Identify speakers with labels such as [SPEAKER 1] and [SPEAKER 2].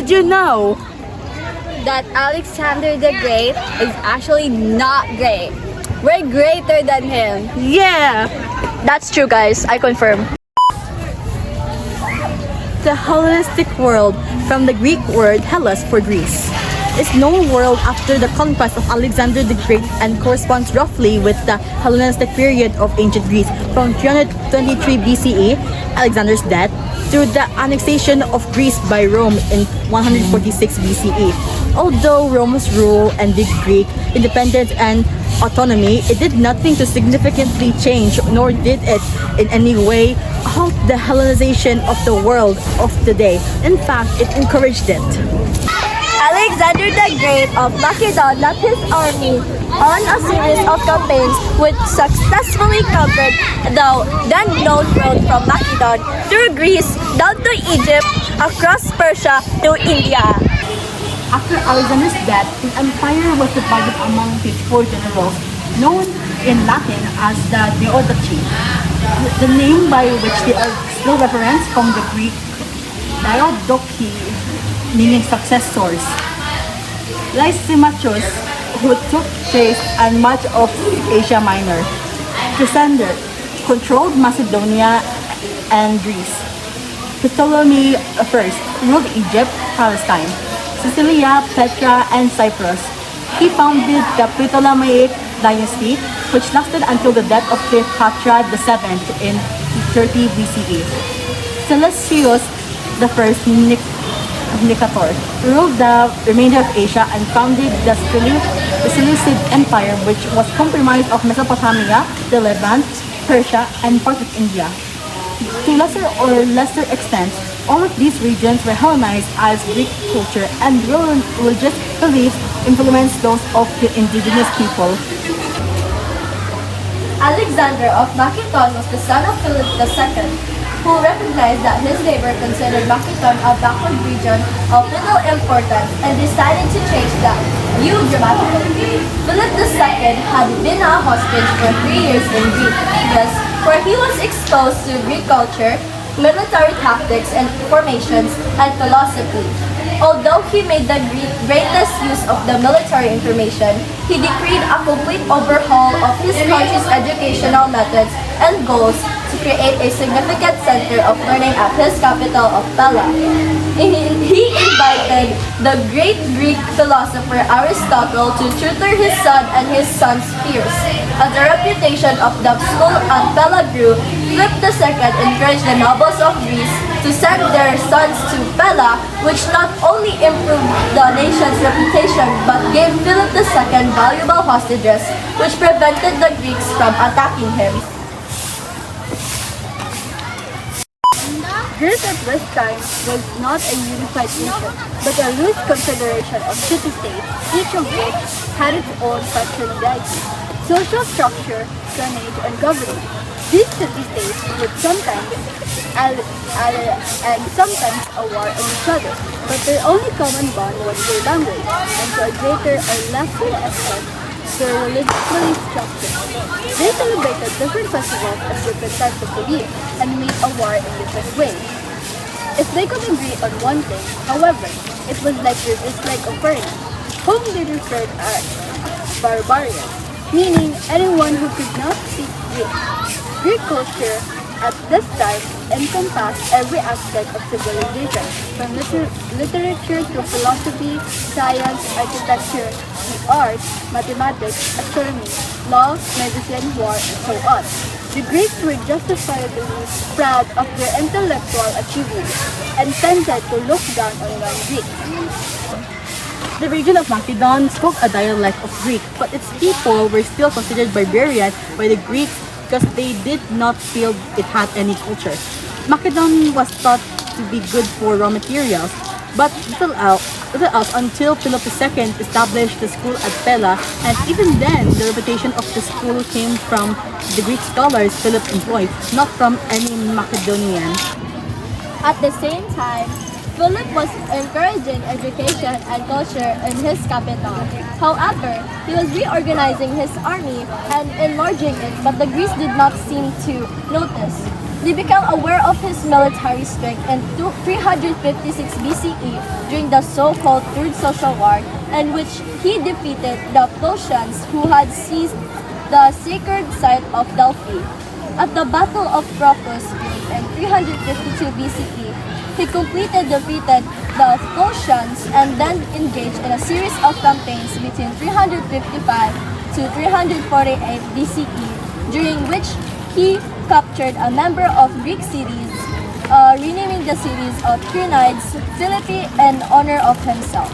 [SPEAKER 1] did you know?
[SPEAKER 2] That Alexander the Great is actually not great. We're greater than him.
[SPEAKER 1] Yeah!
[SPEAKER 2] That's true, guys. I confirm.
[SPEAKER 1] The Hellenistic world, from the Greek word Hellas for Greece, is known world after the conquest of Alexander the Great and corresponds roughly with the Hellenistic period of ancient Greece from 323 BCE, Alexander's death, to the annexation of Greece by Rome in 146 BCE. Although Rome's rule and the Greek independence and autonomy, it did nothing to significantly change, nor did it in any way halt the Hellenization of the world of today. In fact, it encouraged it.
[SPEAKER 2] Alexander the Great of Macedon led his army on a series of campaigns which successfully conquered the then known world from Macedon through Greece down to Egypt, across Persia to India.
[SPEAKER 1] After Alexander's death, his empire was divided among his four generals, known in Latin as the Diadochi, the name by which they are still referenced from the Greek Diadochi, meaning successors. Lysimachus, who took Thrace and much of Asia Minor. Lysander controlled Macedonia and Greece. Ptolemy I ruled Egypt, Palestine, Sicilia, Petra, and Cyprus. He founded the Ptolemaic dynasty, which lasted until the death of Cleopatra VII in 30 BCE. Seleucus I Nicator ruled the remainder of Asia and founded the Seleucid Empire, which was comprised of Mesopotamia, the Levant, Persia, and part of India. To lesser or lesser extent, all of these regions were Hellenized as Greek culture and religious beliefs influenced those of the indigenous people.
[SPEAKER 2] Alexander of Macedon was the son of Philip II, who recognized that his neighbor considered Macedon a backward region of little importance and decided to change the view dramatically. Philip II had been a hostage for 3 years in Greece, where he was exposed to Greek culture, military tactics and formations, and philosophy. Although he made the greatest use of the military information, he decreed a complete overhaul of his country's educational methods and goals to create a significant center of learning at his capital of Pella. He invited the great Greek philosopher Aristotle to tutor his son and his son's peers. As the reputation of the school at Pella grew, Philip II encouraged the nobles of Greece to send their sons to Pella, which not only improved the nation's reputation but gave Philip II valuable hostages, which prevented the Greeks from attacking him. Greece at this time was not a unified nation, but a loose confederation of city-states, each of which had its own personality, social structure, drainage, and governance. These city-states would sometimes and sometimes a war on each other, but their only common bond was their language, and to a greater or lesser extent, their religiously structured. They celebrated different festivals and different types of beliefs, and made a war in different ways. If they could agree on one thing, however, it was like their dislike of foreigners, whom they referred as barbarians, meaning anyone who could not speak Greek. Greek culture at this time encompassed every aspect of civilization, from literature to philosophy, science, architecture, the arts, mathematics, astronomy, law, medicine, war, and so on. The Greeks were justifiably proud of their intellectual achievements and tended to look down on non-Greeks.
[SPEAKER 1] The region of Macedon spoke a dialect of Greek, but its people were still considered barbarian by the Greeks because they did not feel it had any culture. Macedon was thought to be good for raw materials, but little else until Philip II established the school at Pella, and even then, the reputation of the school came from the Greek scholars Philip employed, not from any Macedonian.
[SPEAKER 2] At the same time, Philip was encouraging education and culture in his capital. However, he was reorganizing his army and enlarging it, but the Greeks did not seem to notice. They became aware of his military strength in 356 BCE during the so-called Third Social War, in which he defeated the Prussians who had seized the sacred site of Delphi. At the Battle of Procus in 352 BCE, he completely defeated the Prussians and then engaged in a series of campaigns between 355 to 348 BCE, during which he captured a number of Greek cities, renaming the cities of Crenides, Philippi in honor of himself.